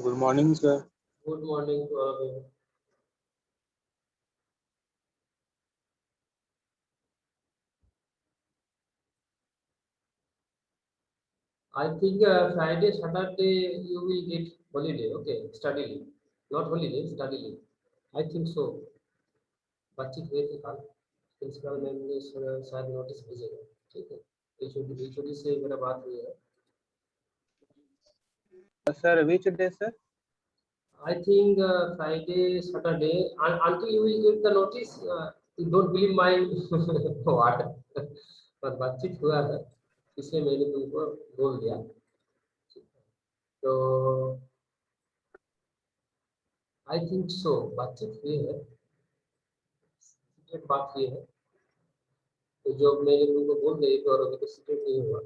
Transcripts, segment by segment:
Good morning, sir. Good morning to all of you. I think Friday, Saturday you will get holiday. Okay, study leave. Not holiday, study leave. I think so. बच्चे हुए थे कल principal ma'am ने शायद notice भेजेगा ठीक है HOD से मेरा बात हुई है Sir, which day, sir? I think Friday, Saturday, until you will get the notice, you don't believe my what. पर बातचीत हुआ है इसलिए मैंने तुमको बोल दिया तो आई थिंक सो बातचीत हुई है सीक्रेट बात ये है तो जो मैंने तुमको बोल दिया तो और अभी तो सीक्रेट नहीं हुआ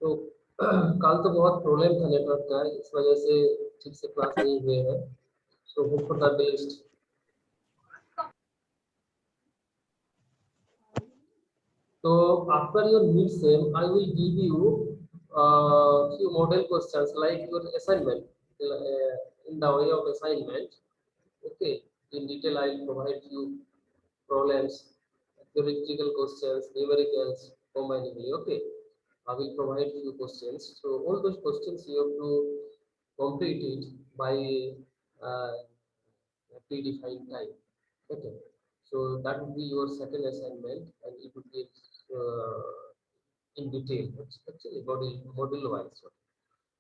तो कल तो बहुत प्रॉब्लम था नेटवर्क का इस वजह से ठीक से क्लास नहीं हुए हैं so hope for the best so after your mid-sem I will give you few model questions like your assignment in the way of assignment okay in detail I will provide you problems theoretical questions numericals combinedly okay I will provide you questions so all those questions you have to complete it by uh, predefined time okay so that would be your second assignment and it would be in detail actually model wise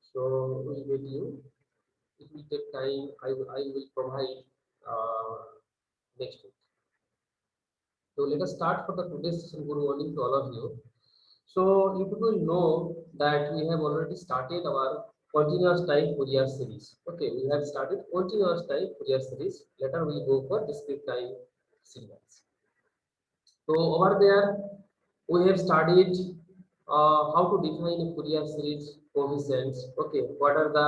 so we'll get you it will take time I will provide uh, next week so let us start for the today's session good morning to all of you so you people know that we have already started our continuous time Fourier series okay we have started continuous time Fourier series later we'll go for discrete time signals so over there we have studied how to define a Fourier series coefficients. Okay, what are the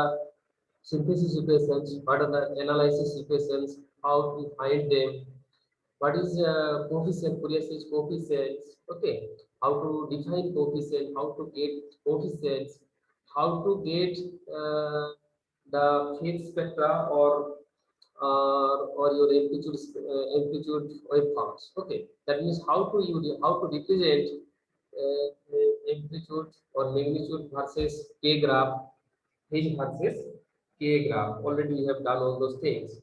synthesis equations? What are the analysis equations? How to find them? What is coefficient Fourier series coefficients? Okay, how to define coefficient? How to get coefficients? How to get the phase spectra or your amplitude waveforms. Okay, that means how to represent amplitude or magnitude versus k graph, phase versus k graph. Already we have done all those things.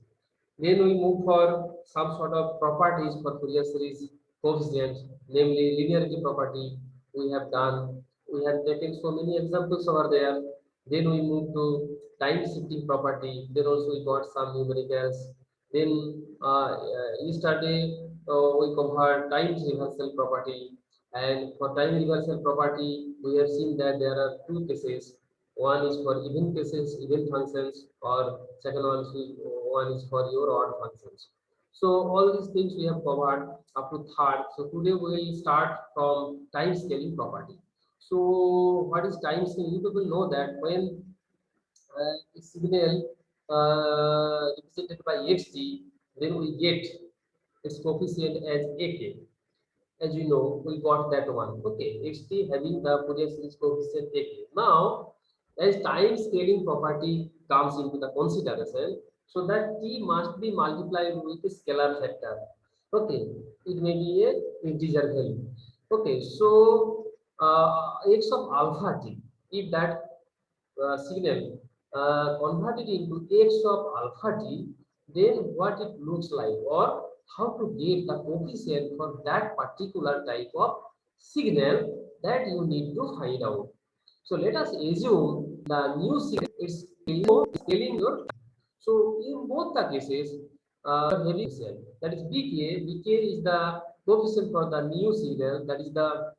Then we move for some sort of properties for Fourier series coefficient, namely linearity property. We have done. We have taken so many examples over there. Then we move to time shifting property. Then also we got some numericals. Then yesterday we covered time reversal property. And for time reversal property, we have seen that there are two cases. One is for even cases, even functions, or second one is for your odd functions. So all these things we have covered up to third. So today we will start from time scaling property. So what is time scaling? You people know that when a signal represented by xt, then we get its coefficient as ak. As you know, we got that one. Okay, xt having the Fourier series coefficient ak. Now, as time scaling property comes into the consideration, so that t must be multiplied with a scalar factor. Okay, it may be a integer value. Okay, so x of alpha t, if that signal converted into x of alpha t, then what it looks like or how to get the coefficient for that particular type of signal that you need to find out. So let us assume the new signal is scaling your. So in both the cases, having that is bk. Bk is the coefficient for the new signal, that is the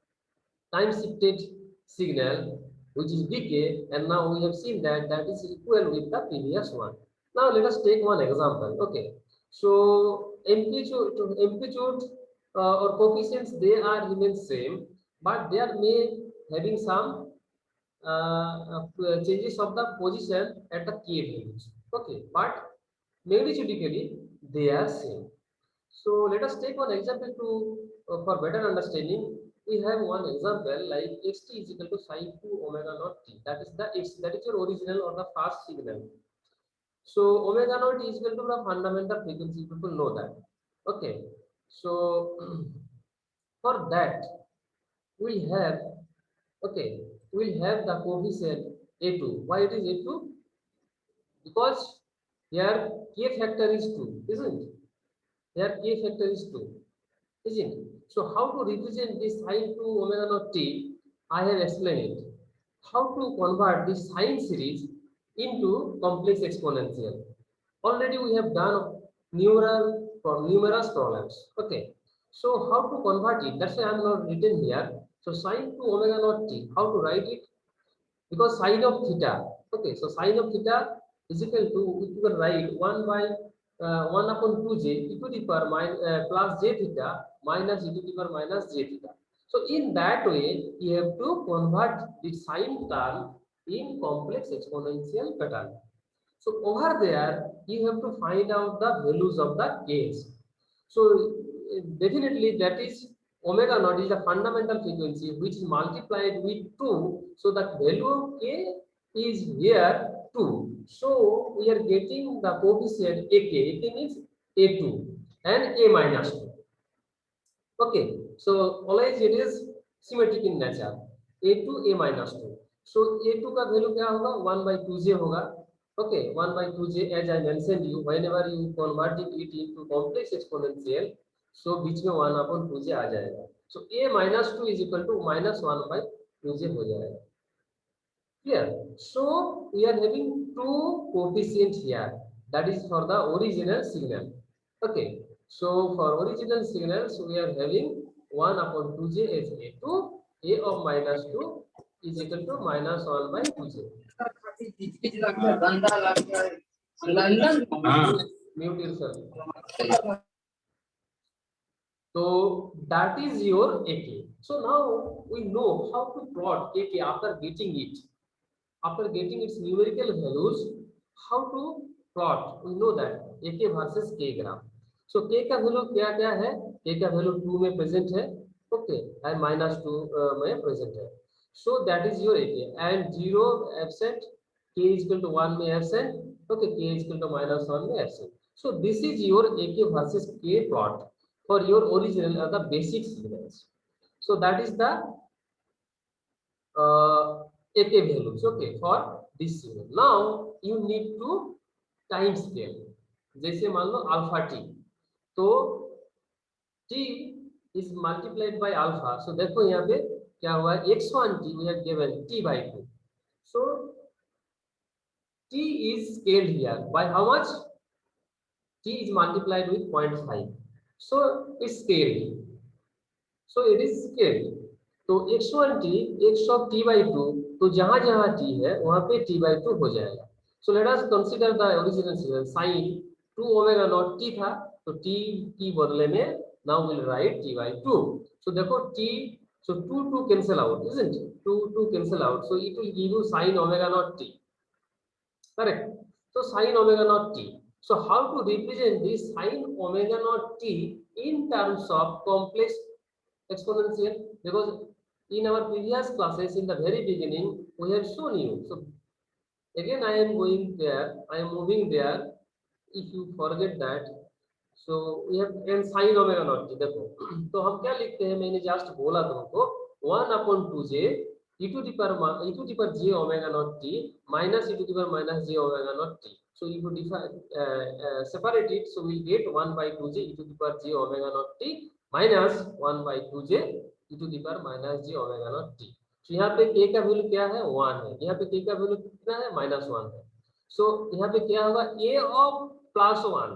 time shifted signal, which is bk, and now we have seen that that is equal with the previous one. Now let us take one example. Okay, so amplitude or coefficients, they are remain same, but they are may having some changes of the position at the k values. Okay, but magnitudically they are same. So let us take one example to for better understanding. We have one example like xt is equal to sine 2 omega naught t. That is the x, that is your original or the first signal. So omega naught is equal to the fundamental frequency. People know that. Okay. So for that we have, okay, we'll have the coefficient a2. Why it is a2? Because here k factor is 2, isn't it? Here k factor is 2, isn't it? So how to represent this sine 2 omega naught t? I have explained it. How to convert this sine series into complex exponential? Already we have done numerous problems. Okay. So how to convert it? That's why I'm not written here. So sine 2 omega naught t. How to write it? Because sine of theta, okay, so sine of theta is equal to, you can write 1 by 1 upon 2j e to the power plus j theta minus e to the power minus j theta. So in that way you have to convert the sine term in complex exponential pattern. So over there you have to find out the values of the k's. So definitely that is omega naught is the fundamental frequency which is multiplied with 2. So the value of k is here 2. So we are getting the coefficient ak. Ak means a2 and a minus 2. Okay. So always it is symmetric in nature. a2 a minus 2. So a2 का value क्या होगा? 1 by 2j होगा. Okay, 1 by 2j, as I mentioned you, whenever you convert it into complex exponential, so बीच में 1 upon 2j आ जाएगा. So a minus 2 is equal to minus 1 by 2j हो जाएगा. Clear? So we are having two coefficients here. That is for the original signal. Okay. So for original signals we are having 1 upon 2j as a2. A of minus 2 is equal to minus 1 by 2j. Mute yourself. So that is your AK. So now we know how to plot AK after getting it. After getting its numerical values, how to plot? We know that AK versus K graph. So K का value क्या क्या है? K का value 2 में present है. Okay, and minus 2 में present है. So that is your AK. And 0 absent. K is equal to 1 में absent. Okay, K is equal to minus 1 में absent. So this is your AK versus K plot for your original or the basic signals. So that is the AK values, okay, for this signal. Now you need to time scale. जैसे मान लो alpha T, तो t is multiplied by alpha. So देखो यहाँ पे क्या हुआ है? x1 t we have given t by 2. So t is scaled here by how much? T is multiplied with 0.5. So it's scaled. So it is scaled. तो x1 t x of t by 2, तो जहां जहां t है वहां पे t by 2 हो जाएगा. So let us consider the original signal sin 2 omega naught t था, तो t की बदले में now we'll write t by 2. So देखो t, so 2 cancel out, isn't it? 2 cancel out, so it will give you sin omega naught t. Correct? So sin omega naught t. So how to represent this sin omega naught t in terms of complex exponential? Because in our previous classes in the very beginning we have shown you. So again I am going there, I am moving there. If you forget that, so we have n sin omega naught t. देखो तो हम क्या लिखते हैं? मैंने just बोला तुमको 1 upon 2j e to the power j omega naught t minus e to the power minus j omega naught t. So if you separate it, so we get 1 by 2j e to the power j omega naught t minus 1 by 2j e to the power minus j omega naught t. So तो यहाँ पे k का value क्या है 1 है, यहाँ पे k का वैल्यू कितना है -1 है। सो यहाँ पे क्या होगा a of +1,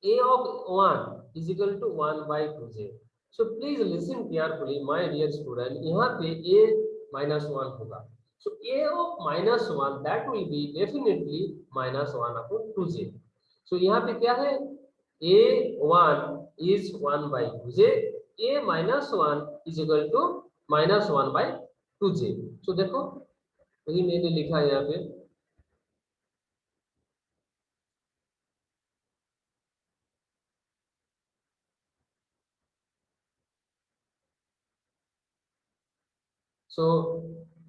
a of 1 is equal to 1/2j। So please listen carefully, my dear student. यहाँ पे a -1 होगा। So a of -1 that will be definitely -1/2j। So यहाँ पे क्या है a1 is 1/2j, a -1 is equal to -1/2j। So देखो वही मैंने लिखा है यहाँ पे। So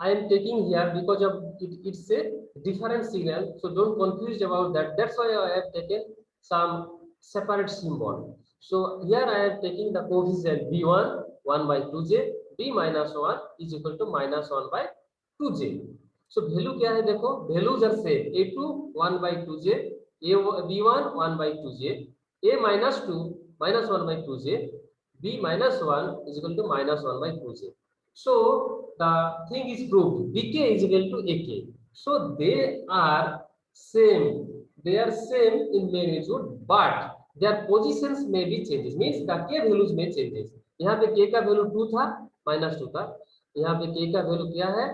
I am taking here because of it's a different signal, so don't confuse about that. That's why I have taken some separate symbol. So here I am taking the coefficient b1 1/2j, b -1 is equal to -1/2j। So value क्या है देखो, values are same, a2 1/2j, b1 1/2j, a -2 -1/2j, b -1 is equal to -1/2j। So the thing is proved, bk is equal to ak, so they are same, they are same in magnitude but their positions may be changes, means the k values में changes। यहाँ पे k का value 2 था -2 था, यहाँ पे k का value क्या है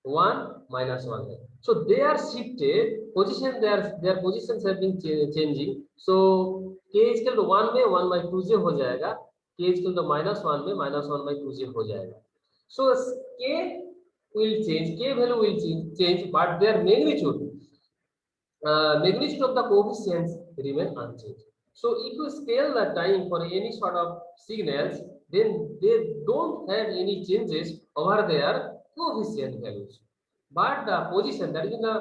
1 -1 है। so they are shifted position, their positions have been changing। so k is equal to 1 में 1/2j हो जाएगा, k is equal to -1 में -1/2j हो जाएगा। So k will change, k value will change, but their magnitude, magnitude of the coefficients remain unchanged। So if you scale the time for any sort of signals, then they don't have any changes over their coefficient values, but the position, that is the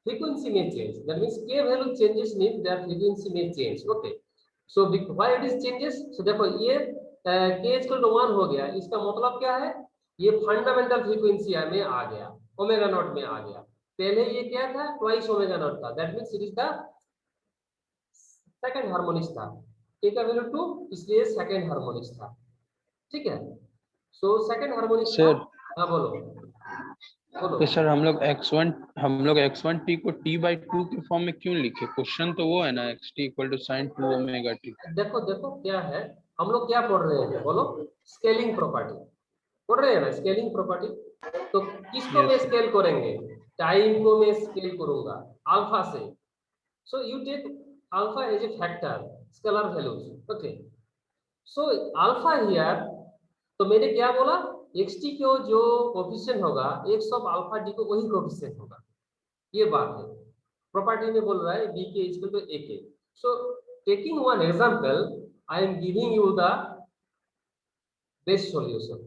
frequency may change। That means k value changes means their frequency may change। Okay, so why it is changes? So देखो ये k equal to 1 हो गया, इसका मतलब क्या है, ये fundamental frequency में आ गया, ओमेगा नॉट में आ गया। पहले ये क्या था, ट्वाइस ओमेगा नॉट था, that means it is the second harmonics था। k का वैल्यू 2, इसलिए सेकंड हार्मोनिक्स था। ठीक है, सो सेकंड हार्मोनिक्स था। सर हाँ बोलो बोलो। तो सर हम लोग x1 t को t/2 के फॉर्म में क्यों लिखे? क्वेश्चन तो वो है ना, xt = sin 2 ओमेगा t। देखो देखो क्या है, हम लोग क्या पढ़ रहे हैं बोलो, स्केलिंग प्रॉपर्टी पढ़ रहे हैं ना, स्केलिंग प्रॉपर्टी। तो किसको मैं यस सर। स्केल करेंगे, टाइम को मैं स्केल करूंगा अल्फा से। So you take alpha as a factor scalar values. Okay, so alpha here, तो मैंने क्या बोला, xt को जो कोफिशिएंट होगा x ऑफ अल्फा d को वही कोफिशिएंट होगा, ये बात है। प्रॉपर्टी में बोल रहा है bk equal to ak। So taking one example, I am giving you the best solution,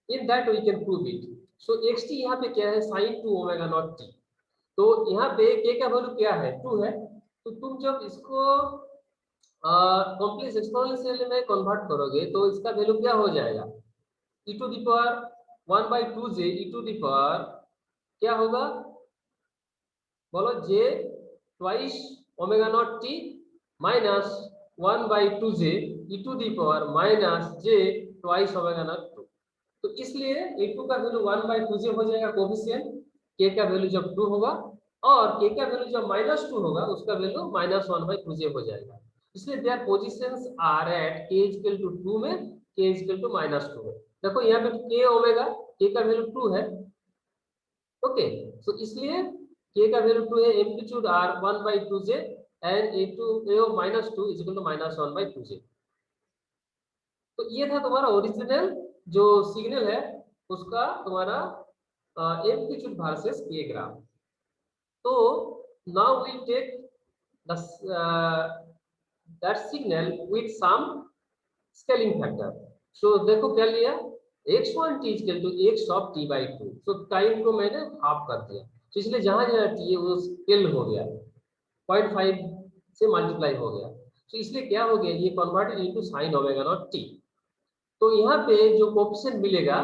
in that we can prove it। so xt यहाँ पे क्या है, sin 2 ओमेगा नॉट t। तो यहाँ पे k का वैल्यू क्या है 2 है, तो तुम जब इसको कॉम्प्लेक्स एक्सपोनेंशियल में कन्वर्ट करोगे तो इसका वैल्यू क्या हो जाएगा, e to the power 1/2j e to the power क्या होगा बोलो, j twice omega naught t minus 1/2j e to the power minus j twice omega naught. तो इसलिए a2 का वैल्यू 1/2j हो जाएगा कोफिशिएंट, k का वैल्यू जब 2 होगा और k का वैल्यू जब -2 होगा उसका वैल्यू -1/2j हो जाएगा। इसलिए their positions are at k equal to 2 में, k इक्वल टू -2 है। देखो यहाँ पे k ओमेगा, k का वैल्यू 2 है। ओके, सो इसलिए k का वैल्यू 2 है, amplitude r 1/2j and a2 a of -2 is equal to -1/2j। तो ये था तुम्हारा ओरिजिनल जो सिग्नल है उसका तुम्हारा एम्पलीट्यूड वर्सेस के ग्राफ। तो now we take that signal with some scaling factor. So देखो क्या लिया, x1 t equal to x of t/2। So time को मैंने हाफ कर दिया, तो इसलिए जहां जहां t है वो स्केल हो गया, 0.5 से मल्टीप्लाई हो गया। तो इसलिए क्या हो गया, ये converted into sin omega naught t। तो यहाँ पे जो कोफिशिएंट मिलेगा,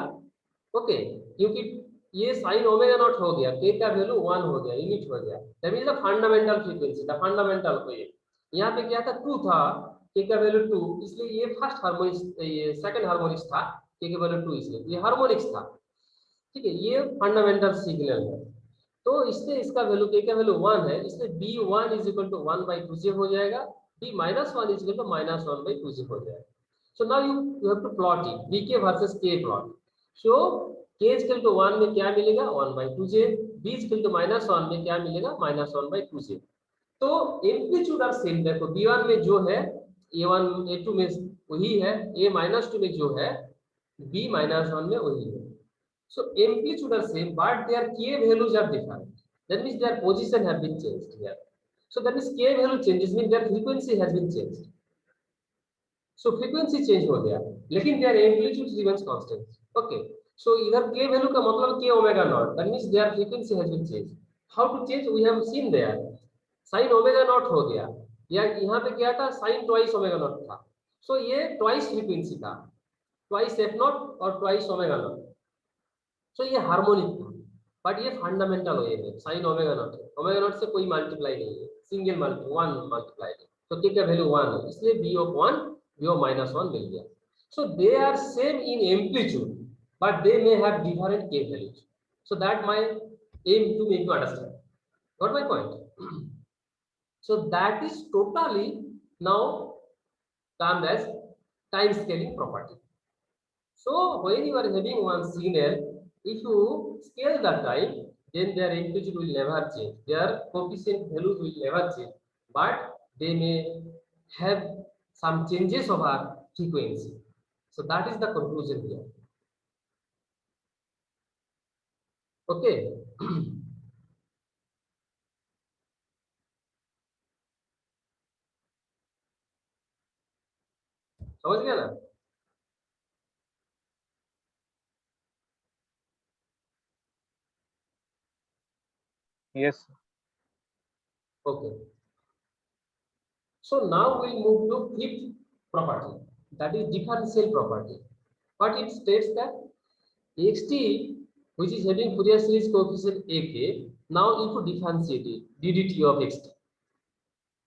ओके, क्योंकि ये sin ओमेगा नॉट हो गया, k का वैल्यू 1 हो गया, यूनिट हो गया, that means the fundamental frequency, the fundamental wave. यहाँ पे क्या था 2 था, k का वैल्यू 2, इसलिए ये फर्स्ट हार्मोनिक्स, ये सेकंड हार्मोनिक्स था, k का वैल्यू 2, इसलिए ये हार्मोनिक्स था। ठीक है, ये फंडामेंटल सिग्नल है। तो इससे इसका वैल्यू के का वैल्यू 1 है, इसलिए b1 is equal to 1/2j हो जाएगा, b-1 is equal to -1/2j हो जाएगा। So now you have to plot it, bk versus k plot. So k is equal to 1 में क्या मिलेगा 1/2j, b is equal to -1 में क्या मिलेगा -1/2j। तो एम्पलीट्यूड और सेम देखो, b1 में जो है a1 a2 में वही है, a-2 में जो है b-1 में वही है। So amplitude are same, but their k values are different. That means their position have been changed here. So that means k value changes means their frequency has been changed. So frequency change हो गया, लेकिन their amplitude remains constant. Okay. So इधर k value का मतलब k omega naught. That means their frequency has been changed. How to change? We have seen there. Sin omega naught हो गया, या यहाँ पे क्या था sin twice omega naught था. So ये twice frequency था, twice f naught और twice omega naught. तो ये हार्मोनिक था, बट ये फंडामेंटल वेव है, साइन ओमेगा नॉट है, ओमेगा नॉट से कोई मल्टीप्लाई नहीं है, सिंगल मल्टी वन मल्टीप्लाई है, तो के का वैल्यू 1 है, इसलिए b ऑफ 1 b ऑफ -1 मिल गया। So they are same in amplitude but they may have different k values, so that my aim to make you understand what my point. So that is totally now termed as time scaling property. So when you are having one signal, if you scale the time, then their amplitude will never change, their coefficient values will never change, but they may have some changes over frequency. So that is the conclusion here. Okay. समझ गया ना? Yes. Okay. So now we'll move to fifth property, that is differential property. But it states that xt, which is having Fourier series coefficient ak, now if you differentiate it, ddt of xt.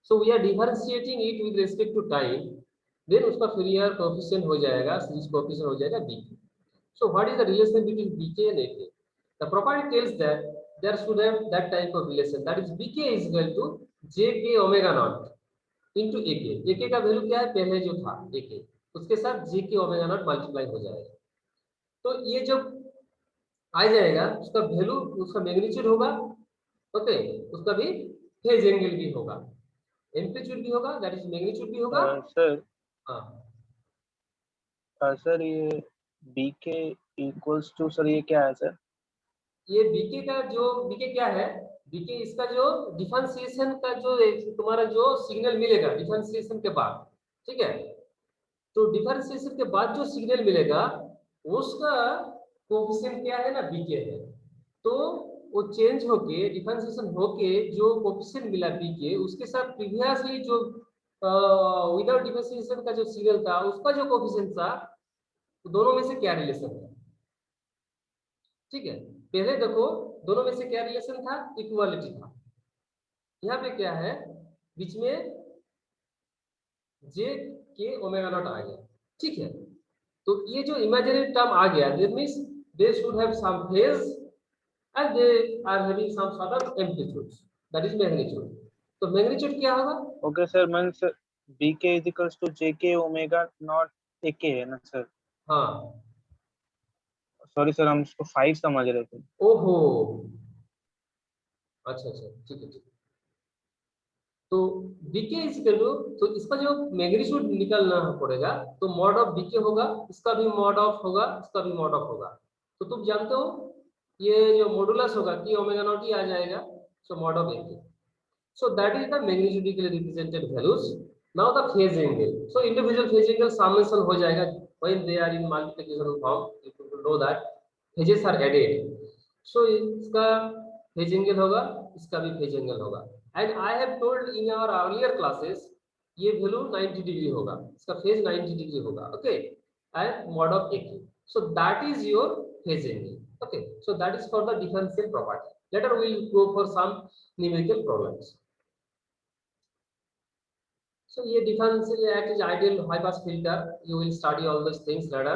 So we are differentiating it with respect to time, then उसका Fourier coefficient हो जाएगा, series coefficient हो जाएगा bk. So what is the relation between bk and ak? The property tells that there should have that type of relation, that is bk is equal to jk omega naught into ak. ak का value क्या है, पहले जो था ak, उसके साथ jk omega naught multiply हो जाएगा, तो ये जब आ जाएगा उसका वैल्यू, उसका मैग्नीट्यूड होगा, ओके, उसका भी फेज एंगल भी होगा, एम्पलीट्यूड भी होगा, दैट इज मैग्नीट्यूड भी होगा। सर हाँ सर ये bk इक्वल्स टू सर ये क्या है सर? ये बीके का जो बीके क्या है, बीके इसका जो डिफरेंशिएशन का जो तुम्हारा जो सिग्नल मिलेगा डिफरेंशिएशन के बाद, ठीक है, तो डिफरेंशिएशन के बाद जो सिग्नल मिलेगा उसका कोफिशिएंट क्या है ना, बीके है। तो वो चेंज होके डिफरेंशिएशन होके जो कोफिशिएंट मिला बीके, उसके साथ प्रीवियसली जो विदाउट डिफरेंशिएशन का जो सिग्नल था उसका जो कोफिशिएंट था, दोनों में से क्या रिलेशन है, ठीक है। पहले देखो दोनों में से क्या रिलेशन था, इक्वालिटी था। यहाँ पे क्या है, बीच में जे के ओमेगा नॉट आ गया, ठीक है। तो ये जो इमेजिनरी टर्म आ गया, that means they should have some phase and they are having some sort of amplitude, that is magnitude. तो मैग्नीट्यूड क्या होगा? Okay sir, means bk is equals to jk omega naught ak है ना sir? हाँ, sorry sir, हम उसको 5 समझ रहे थे। ओहो, अच्छा अच्छा, ठीक है ठीक है। तो बीके इज इक्वल टू, तो इसका जो मैग्नीट्यूड निकालना पड़ेगा, तो मॉड ऑफ बीके होगा, इसका भी मॉड ऑफ होगा, इसका भी मॉड ऑफ होगा। तो तुम जानते हो ये जो मॉडुलस होगा कि ओमेगा नॉट ही आ जाएगा, so mod of AK. So that is the magnitudically represented values. Now the phase angle, so individual phase angle summation हो जाएगा when they are in multiplication form, you know that phases are added. So इसका phase angle होगा, इसका भी phase angle होगा। And I have told in our earlier classes ये value 90 degree होगा, इसका फेज 90 डिग्री होगा, okay, and mod of ak, so that is your phase angle, okay, so that is for the differential property. Later we will go for some numerical problems. So ये differential act is ideal high pass filter, you will study all those things later,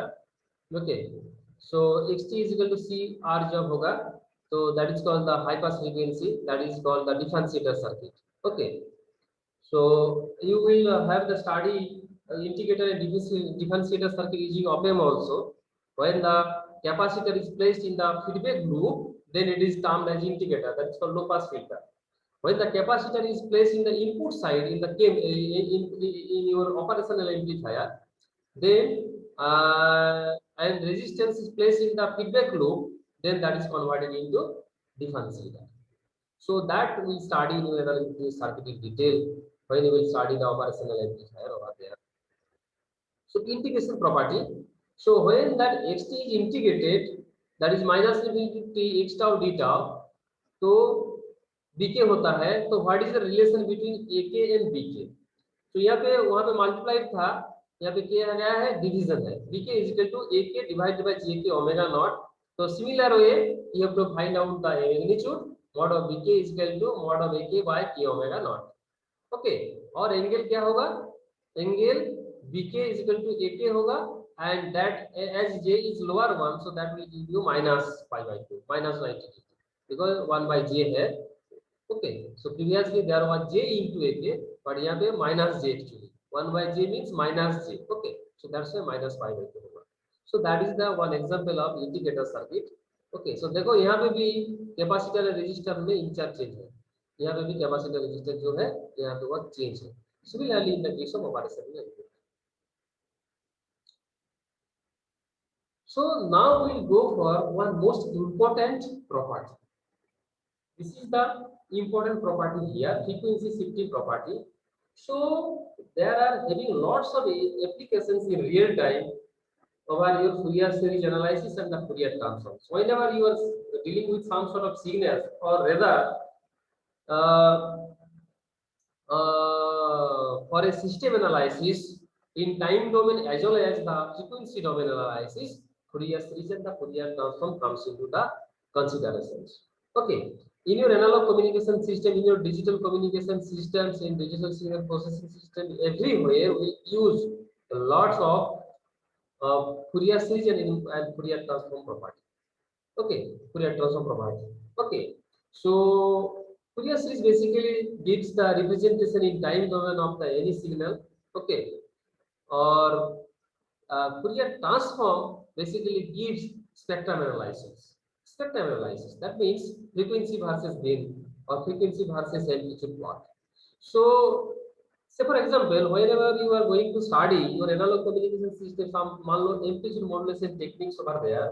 okay. So xt is equal to c r जब होगा तो that is called the high pass frequency, that is called the differentiator circuit. Okay, so you will have the study integrator and differentiator circuit using op-amp also. When the capacitor is placed in the feedback loop, then it is termed as integrator, that is called low pass filter. When the capacitor is placed in the input side in the in your operational amplifier, then and resistance is placed in the feedback loop, then that is converted into differentiator. So that we study in analytic circuit in detail when we will study the operational amplifier over there. So integration property. So when that xt is integrated, that is minus infinity t x tau d tau, तो BK होता है, तो what is the relation between AK and BK? तो यहाँ पे वहां पे multiplied था, यहाँ पे क्या आ गया है, डिवीजन है, BK is equal to AK divided by JK omega naught. तो similar way you have to find out the magnitude mod of BK is equal to mod of AK by K omega naught. Okay, और angle क्या होगा, angle BK is equal to AK होगा, and that as J is lower one, so that will give you minus pi by 2, minus 90 because 1 by J है. Okay, so previously there was J into AK, but यहाँ पे minus J actually. 1 by J means minus J. Okay, so that's why minus pi by 2 होगा. So that is the one example of integrator circuit. Okay, so देखो यहाँ पे भी capacitor और resistor में interchange है, यहाँ पे भी कैपेसिटर रेजिस्टर जो है यहाँ पे वो चेंज है. Similarly in the case of operational amplifier. So now we'll go for one most important property. This is the important property here, frequency shifting property. So there are having lots of applications in real time over your Fourier series analysis and the Fourier transforms. Whenever you are dealing with some sort of signals, or rather for a system analysis in time domain as well as the frequency domain analysis, Fourier series and the Fourier transform comes into the considerations. Okay, in your analog communication system, in your digital communication systems, in digital signal processing system, everywhere we use lots of Fourier series and Fourier transform property. Okay, Fourier transform property. Okay, so Fourier series basically gives the representation in time domain of the any signal. Okay, or Fourier transform basically gives spectrum analysis. Spectrum analysis, that means frequency versus gain or frequency versus amplitude plot. So say for example, whenever you are going to study your analog communication system, some amplitude modulation techniques over there,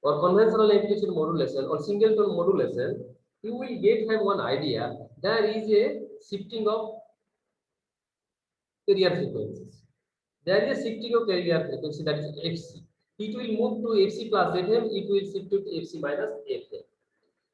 or conventional amplitude modulation or singleton modulation, you will have one idea. There is a shifting of carrier frequencies. There is a shifting of carrier frequency, that is FC. It will move to FC plus FM, it will shift to FC minus FM.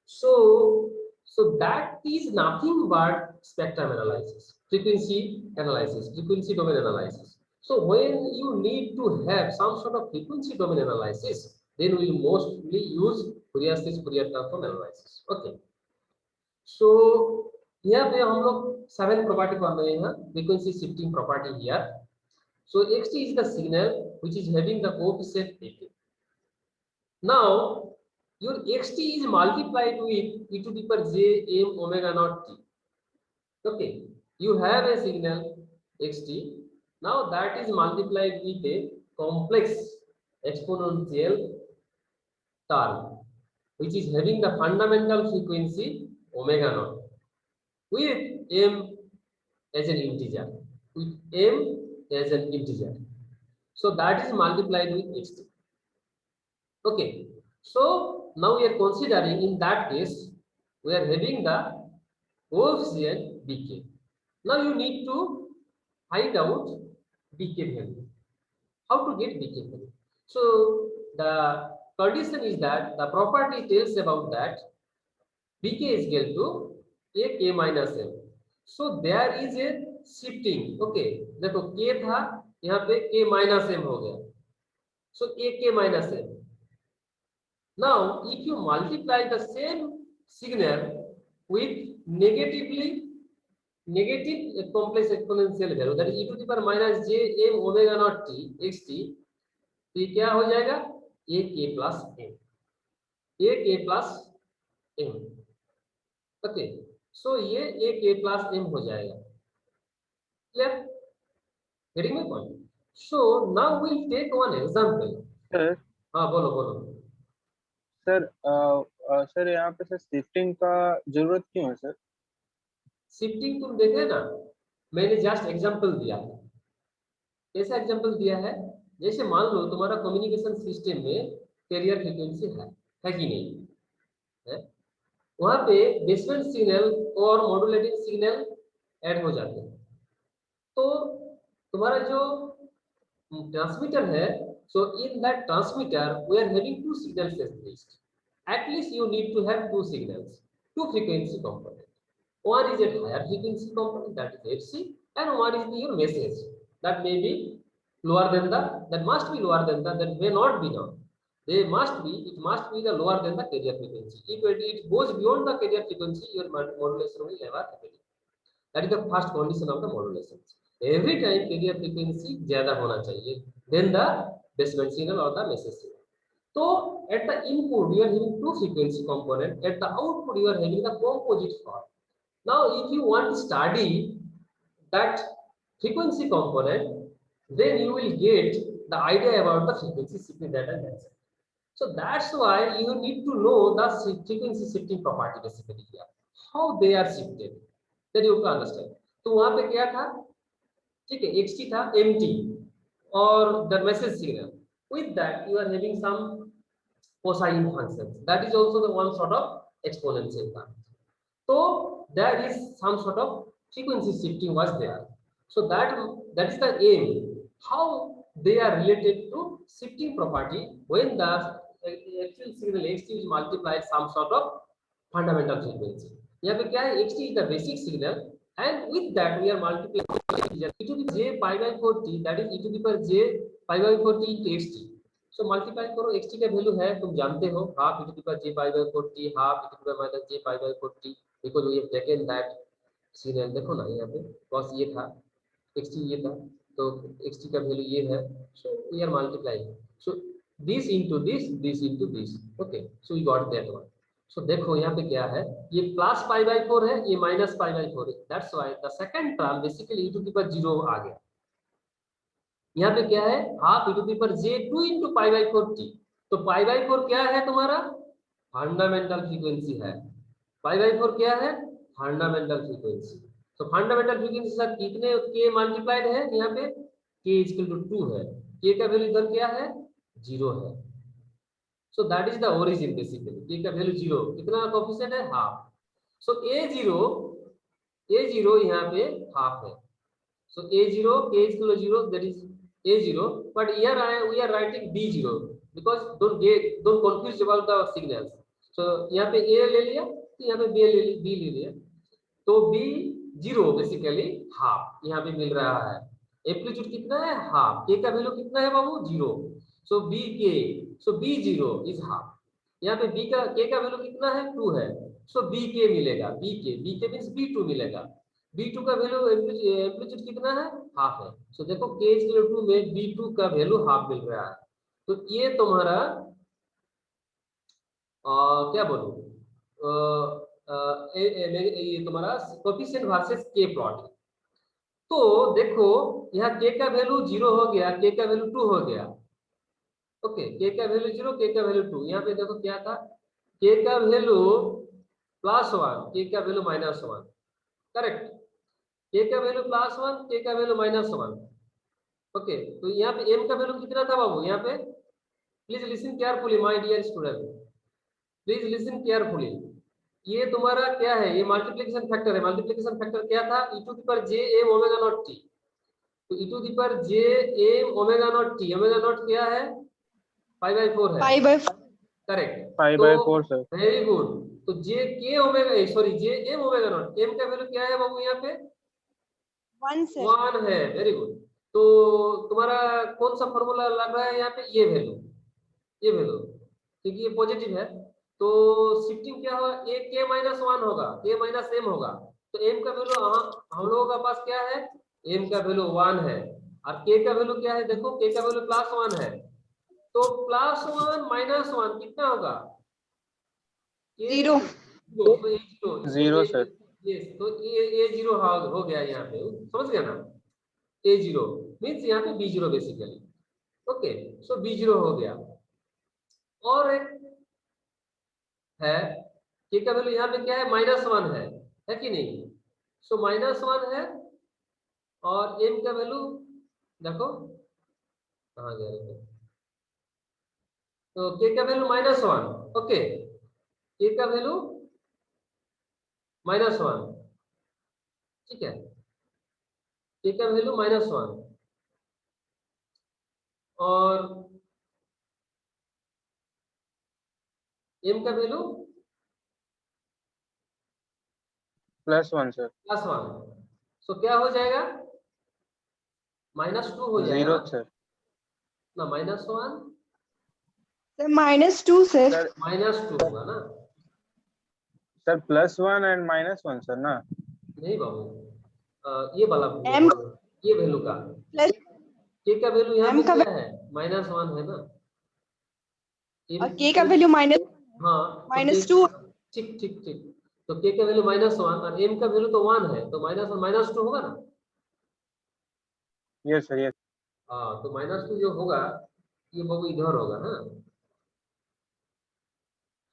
So that is nothing but spectrum analysis, frequency analysis, frequency domain analysis. So when you need to have some sort of frequency domain analysis, then we mostly use Fourier series, Fourier transform analysis. Okay. So यहाँ पे हम लोग 7 property पढ़ रहे हैं, frequency shifting property here. So xt is the signal which is having the coefficient AK. Now your xt is multiplied with e to the power j m omega naught t. Okay, you have a signal xt. Now that is multiplied with a complex exponential term which is having the fundamental frequency omega naught with m as an integer. With m as an integer. So that is multiplied with xt. Okay. So now we are considering, in that case, we are having the coefficient BK. Now you need to find out BK value. How to get BK value? So the condition is that the property tells about that BK is equal to AK minus M. So there is a shifting. Okay, देखो K था, यहाँ पे K minus M हो गया. So AK minus M. Now, if you multiply the same signal with negative complex exponential value, that is e to the power minus j m omega naught t xt, तो ये क्या हो जाएगा? ए के plus M, ए के plus M. Okay, सो ये ए के plus M हो जाएगा। Clear, getting my point? So now we take one example. Sir हाँ बोलो बोलो। सर यहाँ पे सर शिफ्टिंग का जरूरत क्यों है सर? शिफ्टिंग तुम देखे ना, मैंने जस्ट एग्जांपल दिया है। कैसा एग्जांपल दिया है? जैसे मान लो तुम्हारा कम्युनिकेशन सिस्टम में कैरियर फ्रीक्वेंसी है कि नहीं है? वहां पे बेसबैंड सिग्नल और मॉड्यूलेटिंग सिग्नल ऐड हो जाते हैं। तो तुम्हारा जो ट्रांसमीटर है, so in that transmitter we are having two signals at least. At least you need to have two signals, two frequency component. One is at higher frequency component, that is FC, and one is your message that may be lower than the, that must be lower than the, that may not be now. They must be, it must be the lower than the carrier frequency. If it goes beyond the carrier frequency, your modulation will never happen. That is the first condition of the modulation. Every time carrier frequency ज्यादा होना चाहिए than the baseband signal or the message signal. So at the input you are having two frequency component, at the output you are having the composite form. Now if you want to study that frequency component, then you will get the idea about the frequency shifting that and that. So that's why you need to know the frequency shifting property basically here, how they are shifted, that you can understand. तो वहां पे क्या था, ठीक है, xt था mt और the message signal, with that you are having some cosine functions, that is also the one sort of exponential part. So there is some sort of frequency shifting was there. So that is the aim, how they are related to shifting property when the actual signal xt is multiplied some sort of fundamental frequency. यहाँ पे क्या है, xt is the basic signal and with that we are multiplying e to the j pi by 4t, that is e to the power j pi by 4t into xt. So multiply करो, xt का value है तुम जानते हो, half e to the power j pi by 4t, half e to the power minus j pi by 4t, because we have taken that signal. देखो ना यहाँ पे cos ये था, xt ये था, तो xt का वैल्यू ये है, so we are multiplying, so this into this, this into this. Okay, so we got that one. So देखो यहाँ पे क्या है, ये प्लस पाई बाई 4 है, ये माइनस पाई बाई 4 है, that's why the second term basically e to the power 0 आ गया। यहाँ पे क्या है, half e to the power j 2 into pi by 4t, तो पाई बाई 4 क्या है तुम्हारा, फंडामेंटल फ्रीक्वेंसी है, पाई बाई 4 क्या है, फंडामेंटल फ्रीक्वेंसी। तो फंडामेंटल फ्रीक्वेंसी से कितने k मल्टीप्लाइड है, यहाँ पे k इक्वल टू 2 है, k का वैल्यू इधर क्या है, 0 है। So that is the origin basically. k का वैल्यू 0, कितना कोएफिशिएंट है, हाफ। So a0 यहाँ पे हाफ है, so a0 k is equal to 0, that is a0, but here we are writing b0 because don't confuse about the signals. So यहाँ पे a ले लिया, तो यहाँ पे b ले लिया, तो b0 बेसिकली हाफ यहाँ पे मिल रहा है। एम्पलीट्यूड कितना है, हाफ, k का वैल्यू कितना है बाबू, 0, so bk, so b0 is half। यहाँ पे b का k का वैल्यू कितना है, 2 है, so bk मिलेगा, bk means b2 मिलेगा, b2 का वैल्यू एम्पलीट्यूड कितना है, हाफ है, so देखो k is equal to 2 में b2 का वैल्यू हाफ मिल रहा है। तो ये तुम्हारा क्या बोलूं, ये तुम्हारा कोएफिशिएंट वर्सेस k प्लॉट है। तो देखो यहाँ k का वैल्यू 0 हो गया, k का वैल्यू 2 हो गया, ओके, k का वैल्यू 0, k का वैल्यू 2, यहाँ पे देखो क्या था, k का वैल्यू +1, k का वैल्यू -1, करेक्ट, k का वैल्यू +1, k का वैल्यू -1, ओके। तो यहाँ पे m का वैल्यू कितना था बाबू, यहाँ पे please listen carefully my dear student, please listen carefully, ये तुम्हारा क्या है, ये मल्टीप्लिकेशन फैक्टर है। मल्टीप्लिकेशन फैक्टर क्या था, e to the power j m omega naught t, तो e to the power j m omega naught t, omega naught क्या है, पाई बाई 4 है, pi by correct, pi by 4 sir. Very good. तो j k omega, sorry j m omega not, m का value क्या है बाबू, यहाँ पे 1 sir, 1 है, वेरी गुड। तो तुम्हारा कौन सा फॉर्मूला लग रहा है यहाँ पे, ये वैल्यू, क्योंकि ये पॉजिटिव है, तो शिफ्टिंग क्या होगा, a k -1 होगा, k - m होगा, तो m का वैल्यू हम लोगों का पास क्या है, m का वैल्यू 1 है, और k का वैल्यू क्या है, देखो k का वैल्यू +1 है, तो +1 -1 कितना होगा? 0 तो ये 0 0 सर। यस, तो ये 0 हो गया यहाँ पे, समझ गया ना? A0 मीन्स यहाँ पे B0 बेसिकली। ओके, सो B0 हो गया। और एक है k का वैल्यू यहाँ पे क्या है? -1 है कि नहीं? सो -1 है और m का वैल्यू देखो कहाँ गया रे? तो k का वैल्यू -1, ओके, k का वैल्यू -1, ठीक है, k का वैल्यू -1 और m का वैल्यू +1 सर। +1। सो क्या हो जाएगा? -2 हो जाएगा 0 ना? सर। ना -1 सर -2 सर। सर -2 होगा ना? सर +1 एंड -1 सर ना। नहीं बाबू, ये वाला M ये वैल्यू का प्लस k का वैल्यू यहाँ M पे का क्या है? -1 है ना? और k का वैल्यू हाँ, तो -2 ठीक ठीक ठीक, तो k का वैल्यू -1 और m का वैल्यू तो 1 है, तो -1 -2 होगा ना? Yes sir yes. हाँ, तो -2 जो होगा ये बाबू इधर होगा ना,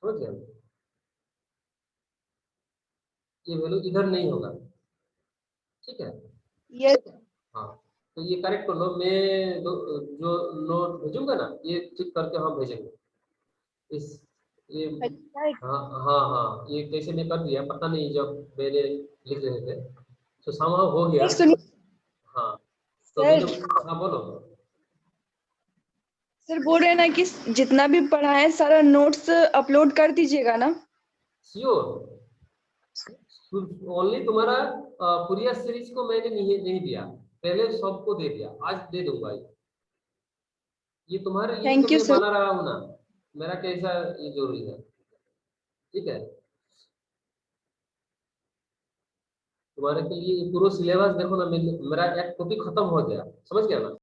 समझ गया? ये वैल्यू इधर नहीं होगा, ठीक है? यस हाँ, तो ये करेक्ट कर लो। मैं जो नोट भेजूंगा ना, ये ठीक करके हम भेजेंगे इस ये। अच्छा हाँ हाँ हाँ, ये कैसे मैं कर दिया पता नहीं, जब मैंने लिख रहे थे तो somehow हो गया। एक सुनिए हाँ, तो मैं जो, सर। हाँ बोलो। सर बोल रहे हैं ना कि जितना भी पढ़ा है सारा नोट्स अपलोड कर दीजिएगा ना। श्योर, ओनली तुम्हारा कुरियर सीरीज को मैंने नहीं दिया, पहले सबको दे दिया, आज दे दूंगा। ये तुम्हारे लिए तो थैंक यू मैं सर। बना रहा हूँ ना, मेरा कैसा ये जरूरी है, ठीक है? तुम्हारे के लिए पूरा सिलेबस देखो ना, मेरा एक टॉपिक खत्म हो गया, समझ गया ना?